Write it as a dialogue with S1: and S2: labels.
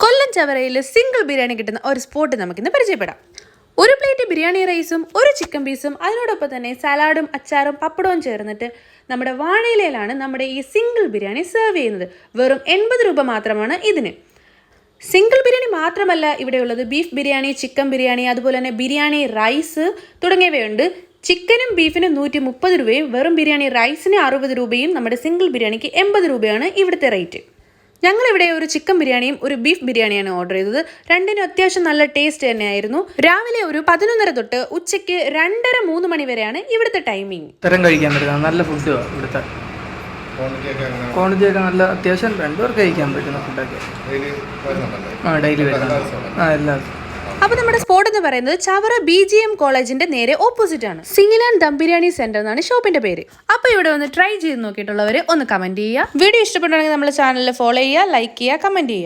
S1: കൊല്ലം ചവറയിൽ single biryani കിട്ടുന്ന ഒരു spot നമുക്കിന്ന് പരിചയപ്പെടാം. ഒരു പ്ലേറ്റ് ബിരിയാണി റൈസും ഒരു ചിക്കൻ പീസും അതിനോടൊപ്പം തന്നെ സലാഡും അച്ചാറും പപ്പടവും ചേർന്നിട്ട് നമ്മുടെ വാഴയിലയിലാണ് നമ്മുടെ ഈ സിംഗിൾ ബിരിയാണി സെർവ് ചെയ്യുന്നത്. വെറും 80 രൂപ മാത്രമാണ് ഇതിന്. സിംഗിൾ ബിരിയാണി മാത്രമല്ല ഇവിടെയുള്ളത്, ബീഫ് ബിരിയാണി, ചിക്കൻ ബിരിയാണി, അതുപോലെ തന്നെ ബിരിയാണി റൈസ് തുടങ്ങിയവയുണ്ട്. ചിക്കനും ബീഫിനും 130 രൂപയും വെറും ബിരിയാണി റൈസിന് 60 രൂപയും നമ്മുടെ സിംഗിൾ ബിരിയാണിക്ക് 80 രൂപയാണ് ഇവിടുത്തെ റേറ്റ്. ഞങ്ങളിവിടെ ഒരു ചിക്കൻ ബിരിയാണിയും ഒരു ബീഫ് ബിരിയാണിയാണ് ഓർഡർ ചെയ്തത്. രണ്ടിനും അത്യാവശ്യം നല്ല ടേസ്റ്റ് തന്നെയായിരുന്നു. രാവിലെ ഒരു 11:30 തൊട്ട് ഉച്ചയ്ക്ക് 2:30-3 മണി വരെയാണ് ഇവിടുത്തെ ടൈമിംഗ്.
S2: തരം കഴിക്കാൻ പറ്റുന്ന നല്ല ഫുഡ് ഇവിടുത്തെ. ക്വാണ്ടിറ്റി ഒക്കെ നല്ല അത്യാവശ്യം 2 പേർക്ക് കഴിക്കാൻ പറ്റുന്ന ഫുഡൊക്കെ ഡെയിലി വരുന്നുണ്ട്. എല്ലാവർക്കും.
S1: അപ്പോൾ നമ്മുടെ സ്പോട്ട് എന്ന് പറയുന്നത് ചവറ BGM കോളേജിന്റെ നേരെ ഓപ്പോസിറ്റ് ആണ്. Single and dum biryani centre എന്നാണ് ഷോപ്പിന്റെ പേര്. അപ്പോൾ ഇവിടെ ഒന്ന് ട്രൈ ചെയ്ത് നോക്കിയിട്ടുള്ളവർ ഒന്ന് കമന്റ് ചെയ്യുക. വീഡിയോ ഇഷ്ടപ്പെട്ടുണ്ടെങ്കിൽ നമ്മുടെ ചാനലിൽ ഫോളോ ചെയ്യുക, ലൈക്ക് ചെയ്യുക, കമന്റ് ചെയ്യുക.